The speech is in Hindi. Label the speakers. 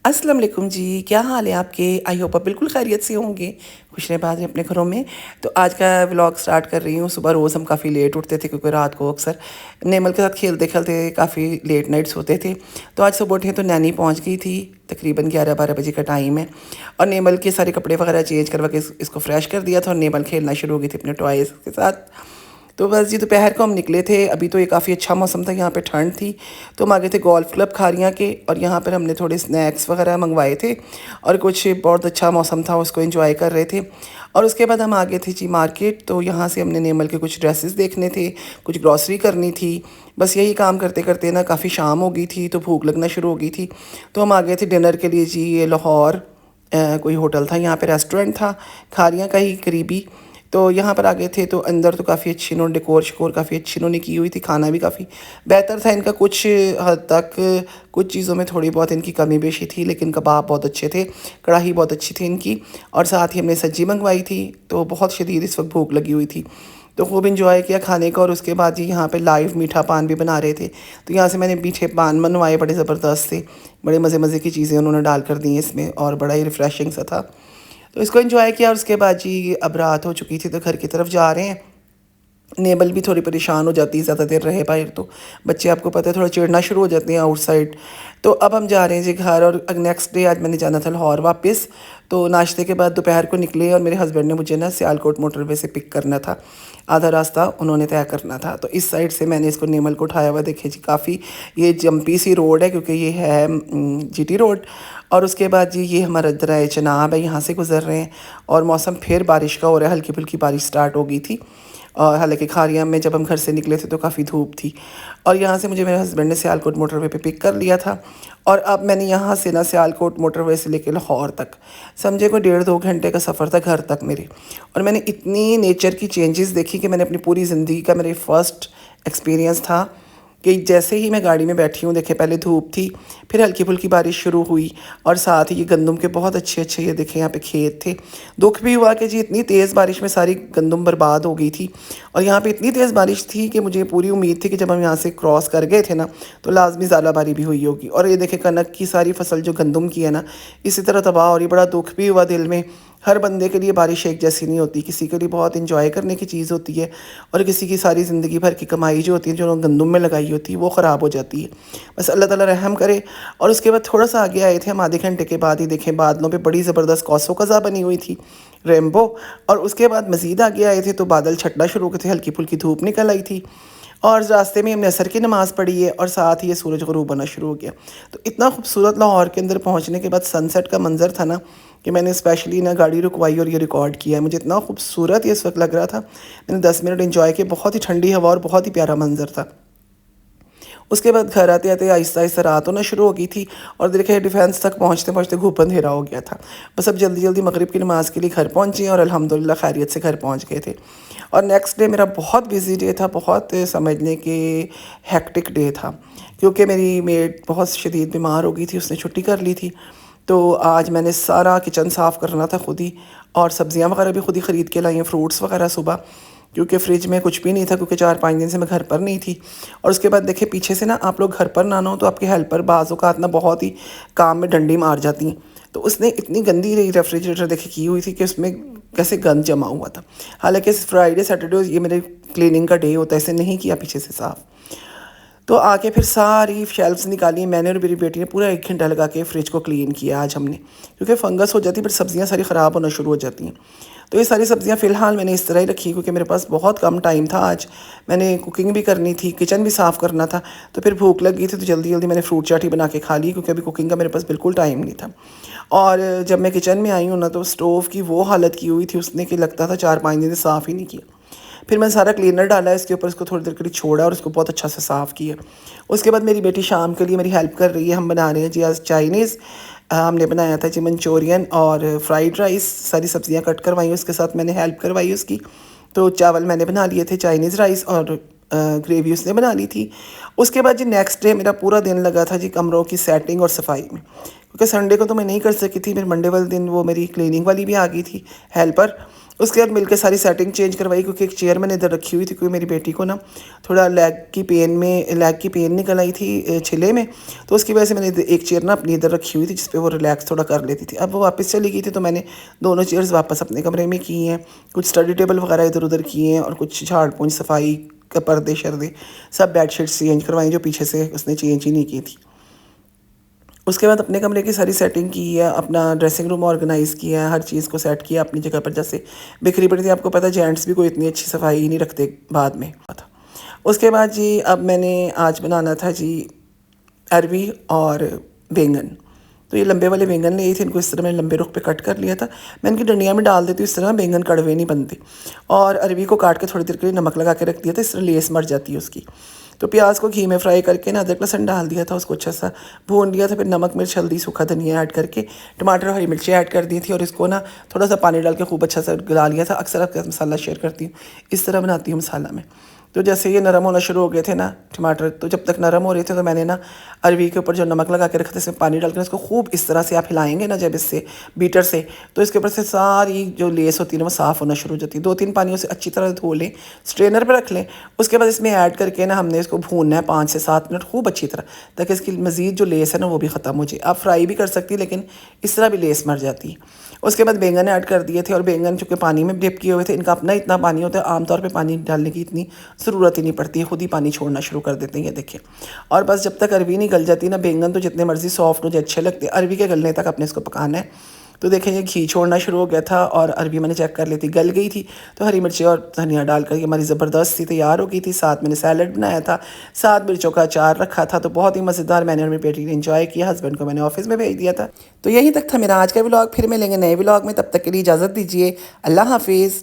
Speaker 1: अस्सलाम वालेकुम जी, क्या हाल है आपके? आई होप आप बिल्कुल खैरियत से होंगे, खुश रहे हैं अपने घरों में। तो आज का व्लॉग स्टार्ट कर रही हूँ। सुबह रोज़ हम काफ़ी लेट उठते थे क्योंकि रात को अक्सर नेमल के साथ खेलते-खेलते काफ़ी लेट नाइट्स होते थे। तो आज सुबह उठे तो नैनी पहुँच गई थी, तकरीबन 11-12 बजे का टाइम है। और नेमल के सारे कपड़े वगैरह चेंज करवा के इसको फ्रेश कर दिया था और नेमल खेलना शुरू हो गई थी अपने टॉयज़ के साथ। तो बस जी दोपहर को हम निकले थे। अभी तो ये काफ़ी अच्छा मौसम था, यहाँ पे ठंड थी। तो हम आ गए थे गोल्फ़ क्लब खारियाँ के और यहाँ पर हमने थोड़े स्नैक्स वगैरह मंगवाए थे और कुछ बहुत अच्छा मौसम था, उसको एंजॉय कर रहे थे। और उसके बाद हम आ गए थे जी मार्केट। तो यहाँ से हमने नेमल के कुछ ड्रेसेस देखने थे, कुछ ग्रॉसरी करनी थी। बस यही काम करते करते ना काफ़ी शाम हो गई थी, तो भूख लगना शुरू हो गई थी। तो हम आ गए थे डिनर के लिए जी। ये लाहौर कोई होटल था, यहाँ पे रेस्टोरेंट था, खारियाँ का ही करीबी। तो यहाँ पर आ गए थे। तो अंदर तो काफ़ी अच्छी इन्होंने डेकोर शेकोर काफ़ी अच्छी इन्होंने की हुई थी। खाना भी काफ़ी बेहतर था इनका। कुछ हद तक कुछ चीज़ों में थोड़ी बहुत इनकी कमी बेशी थी, लेकिन कबाब बहुत अच्छे थे, कढ़ाई बहुत अच्छी थी इनकी। और साथ ही हमने सब्जी मंगवाई थी। तो बहुत शदीद इस वक्त भूख लगी हुई थी, तो खूब इंजॉय किया खाने का। और उसके बाद जी यहाँ पे लाइव मीठा पान भी बना रहे थे। तो यहाँ से मैंने मीठे पान बनवाए, बड़े ज़बरदस्त से, बड़े मज़े मज़े की चीज़ें उन्होंने डाल कर दी इसमें और बड़ा ही रिफ़्रेशिंग सा था। तो इसको एंजॉय किया और उसके बाद जी अब रात हो चुकी थी, तो घर की तरफ जा रहे हैं। नेबल भी थोड़ी परेशान हो जाती है, ज़्यादा देर रहे बाहर तो बच्चे आपको पता है थोड़ा चिढ़ना शुरू हो जाते हैं आउटसाइड। तो अब हम जा रहे हैं जी घर। और नेक्स्ट डे आज मैंने जाना था लाहौर वापस। तो नाश्ते के बाद दोपहर को निकले और मेरे हस्बैंड ने मुझे ना सियालकोट मोटरवे से पिक करना था। आधा रास्ता उन्होंने तय करना था, तो इस साइड से मैंने इसको नेमल को उठाया हुआ। देखिए जी काफ़ी ये जंपी सी रोड है क्योंकि ये है जीटी रोड। और उसके बाद जी ये हमारा दरिया चनाब है, यहाँ से गुजर रहे हैं। और मौसम फिर बारिश का हो रहा है, हल्की फुल्की बारिश स्टार्ट हो गई थी। और हालांकि खारियाँ में जब हम घर से निकले थे तो काफ़ी धूप थी। और यहाँ से मुझे मेरे हस्बैंड ने सियालकोट मोटरवे पे पिक कर लिया था। और अब मैंने यहाँ से ना सियालकोट मोटरवे से लेकर लाहौर तक, समझे को 1.5-2 घंटे का सफ़र था घर तक मेरे। और मैंने इतनी नेचर की चेंजेस देखी कि मैंने अपनी पूरी ज़िंदगी का मेरे फर्स्ट एक्सपीरियंस था कि जैसे ही मैं गाड़ी में बैठी हूँ, देखे पहले धूप थी, फिर हल्की फुल्की बारिश शुरू हुई। और साथ ही ये गंदम के बहुत अच्छे अच्छे ये देखे यहाँ पे खेत थे। दुख भी हुआ कि जी इतनी तेज़ बारिश में सारी गंदम बर्बाद हो गई थी। और यहाँ पे इतनी तेज़ बारिश थी कि मुझे पूरी उम्मीद थी कि जब हम यहाँ से क्रॉस कर गए थे ना, तो लाजमी ज़ालाबारी भी हुई होगी। और ये देखे कनक की सारी फसल जो गंदम की है ना, इसी तरह तबाह हो रही। बड़ा दुख भी हुआ दिल में। हर बंदे के लिए बारिश एक जैसी नहीं होती, किसी के लिए बहुत इंजॉय करने की चीज़ होती है और किसी की सारी ज़िंदगी भर की कमाई जो होती है, जो गंदम में लगाई होती है, वो ख़राब हो जाती है। बस अल्लाह ताला रहम करे। और उसके बाद थोड़ा सा आगे आए थे हम, आधे घंटे के बाद ही देखें बादलों पे बड़ी ज़बरदस्त कौसो कज़ा बनी हुई थी, रेनबो। और उसके बाद मज़ीद आगे आए थे तो बादल छटना शुरू हो गए थे, हल्की फुल्की धूप निकल आई थी। और रास्ते में हमने असर की नमाज़ पढ़ी है और साथ ही ये सूरज ग़ुरूब होना शुरू हो गया। तो इतना खूबसूरत लाहौर के अंदर पहुंचने के बाद सनसेट का मंज़र था ना, कि मैंने स्पेशली ना गाड़ी रुकवाई और ये रिकॉर्ड किया है। मुझे इतना खूबसूरत ये इस वक्त लग रहा था। मैंने 10 मिनट एंजॉय किए, बहुत ही ठंडी हवा और बहुत ही प्यारा मंज़र था। उसके बाद घर आते आते आहिस्ता आहिस्ता रात होना शुरू हो गई थी। और देखे डिफेंस तक पहुँचते पहुँचते घूप अंधेरा हो गया था। बस अब जल्दी जल्दी मगरिब की नमाज़ के लिए घर पहुँचे और अल्हम्दुलिल्लाह खैरियत से घर पहुँच गए थे। और नेक्स्ट डे मेरा बहुत बिजी डे था, बहुत समझने के हेक्टिक डे था, क्योंकि मेरी मेड बहुत शदीद बीमार हो गई थी, उसने छुट्टी कर ली थी। तो आज मैंने सारा किचन साफ़ करना था खुद ही। और सब्ज़ियाँ वगैरह भी खुद ही ख़रीद के लाई हैं, फ्रूट्स वगैरह सुबह, क्योंकि फ्रिज में कुछ भी नहीं था, क्योंकि 4-5 दिन से मैं घर पर नहीं थी। और उसके बाद देखिए पीछे से ना आप लोग घर पर ना हो तो आपके हेल्पर बाज़ औक़ात ना बहुत ही काम में डंडी मार जाती हैं। तो उसने इतनी गंदी रेफ्रिजरेटर देखिए की हुई थी कि उसमें कैसे गंद जमा हुआ था। हालांकि फ्राइडे सैटरडे ये मेरे क्लीनिंग का डे होता है, ऐसे नहीं किया पीछे से साफ़। तो आके फिर सारी शेल्फ्स निकाली मैंने और मेरी बेटी ने, पूरा 1 घंटा लगा के फ्रिज को क्लीन किया आज हमने, क्योंकि फंगस हो जाती है, फिर सब्ज़ियाँ सारी ख़राब होना शुरू हो जाती हैं। तो ये सारी सब्ज़ियाँ फ़िलहाल मैंने इस तरह ही रखी, क्योंकि मेरे पास बहुत कम टाइम था आज। मैंने कुकिंग भी करनी थी, किचन भी साफ़ करना था, तो फिर भूख लग गई थी, तो जल्दी जल्दी मैंने फ्रूट चाट ही बना के खा ली, क्योंकि अभी कुकिंग का मेरे पास बिल्कुल टाइम नहीं था। और जब मैं किचन में आई हूँ ना, तो स्टोव की वो हालत की हुई थी उसने कि लगता था 4-5 दिन से साफ़ ही नहीं किया। फिर मैंने सारा क्लीनर डाला इसके ऊपर, इसको थोड़ी देर के लिए छोड़ा और उसको बहुत अच्छा से साफ़ किया। उसके बाद मेरी बेटी शाम के लिए मेरी हेल्प कर रही है। हम बना रहे हैं जी आज चाइनीज़। हमने बनाया था जी मंचूरियन और फ्राइड राइस, सारी सब्ज़ियाँ कट करवाई, उसके साथ मैंने हेल्प करवाई उसकी। तो चावल मैंने बना लिए थे, चाइनीज़ राइस और ग्रेवी उसने बना ली थी। उसके बाद जी नेक्स्ट डे मेरा पूरा दिन लगा था जी कमरों की सेटिंग और सफाई में, क्योंकि संडे को तो मैं नहीं कर सकी थी, फिर मंडे वाले दिन वो मेरी क्लीनिंग वाली भी आ गई थी हेल्पर। उसके बाद मिलकर सारी सेटिंग चेंज करवाई, क्योंकि एक चेयर मैंने इधर रखी हुई थी, क्योंकि मेरी बेटी को ना थोड़ा लेग की पेन निकल आई थी छिले में। तो उसकी वजह से मैंने एक चेयर ना अपनी इधर रखी हुई थी, जिस पे वो रिलैक्स थोड़ा कर लेती थी। अब वो वापस चली गई थी, तो मैंने दोनों चेयर्स वापस अपने कमरे में की हैं। कुछ स्टडी टेबल वगैरह इधर उधर किए हैं, और कुछ झाड़ पोंछ सफाई का पर्दे शर्दे सब बेडशीट्स चेंज करवाई, जो पीछे से उसने चेंज ही नहीं की थी। उसके बाद अपने कमरे की सारी सेटिंग की है, अपना ड्रेसिंग रूम ऑर्गेनाइज़ किया है, हर चीज़ को सेट किया अपनी जगह पर। जैसे बिखरी पड़ी थी, आपको पता है जेंट्स भी कोई इतनी अच्छी सफाई नहीं रखते बाद में था। उसके बाद जी अब मैंने आज बनाना था जी अरवी और बैंगन। तो ये लंबे वाले बैंगन लिए थे, इनको इस तरह मैंने लंबे रुख पे कट कर लिया था। मैं इनकी डंडियाँ में डाल देती हूँ, इस तरह बैंगन कड़वे नहीं बनते। और अरवी को काट के थोड़ी देर के लिए नमक लगा के रख दिया था, इस तरह लेस मर जाती है उसकी। तो प्याज को घी में फ्राई करके ना अदरक लहसुन डाल दिया था, उसको अच्छा सा भून लिया था। फिर नमक मिर्च हल्दी सूखा धनिया ऐड करके टमाटर हरी मिर्ची ऐड कर दी थी, और इसको ना थोड़ा सा पानी डाल के खूब अच्छा सा गला लिया था। अक्सर आपके मसाला शेयर करती हूँ, इस तरह बनाती हूँ मसाला में। तो जैसे ये नरम होना शुरू हो गए थे ना टमाटर, तो जब तक नरम हो रहे थे तो मैंने ना अरवी के ऊपर जो नमक लगा के रखा था, इसमें पानी डालकर इसको खूब इस तरह से आप हिलाएंगे ना जब इससे बीटर से, तो इसके ऊपर से सारी जो लेस होती है ना वो साफ़ होना शुरू हो जाती है। 2-3 पानियों से अच्छी तरह धो लें, स्ट्रेनर पर रख लें। उसके बाद इसमें ऐड करके ना हमने इसको भूनना है 5 से 7 मिनट खूब अच्छी तरह, ताकि इसकी मज़ीद जो लेस है ना वो भी ख़त्म हो जाए। आप फ्राई भी कर सकती है, लेकिन इस तरह भी लेस मर जाती है। उसके बाद बैंगन ऐड कर दिए थे, और बैंगन चूँकि पानी में डिप किए हुए थे, इनका अपना इतना पानी होता है, आमतौर पे पानी डालने की इतनी ज़रूरत ही नहीं पड़ती है, खुद ही पानी छोड़ना शुरू कर देते हैं, ये देखिए। और बस जब तक अरवी नहीं गल जाती ना, बैंगन तो जितने मर्ज़ी सॉफ्ट मुझे अच्छे लगते हैं, अरवी के गलने तक अपने इसको पकाना है। तो देखें ये घी छोड़ना शुरू हो गया था, और अरवी मैंने चेक कर ली थी गल गई थी। तो हरी मिर्ची और धनिया डालकर ये हमारी ज़बरदस्त सी तैयार हो गई थी। साथ मैंने सैलड बनाया था, साथ मिर्चों का अचार रखा था। तो बहुत ही मज़ेदार मैंने और मेरी बेटी ने इन्जॉय किया। हस्बैंड को मैंने ऑफिस में भेज दिया था। तो यहीं तक था मेरा आज का व्लॉग। फिर मिलेंगे नए व्लॉग में, तब तक के लिए इजाज़त दीजिए। अल्लाह हाफिज़।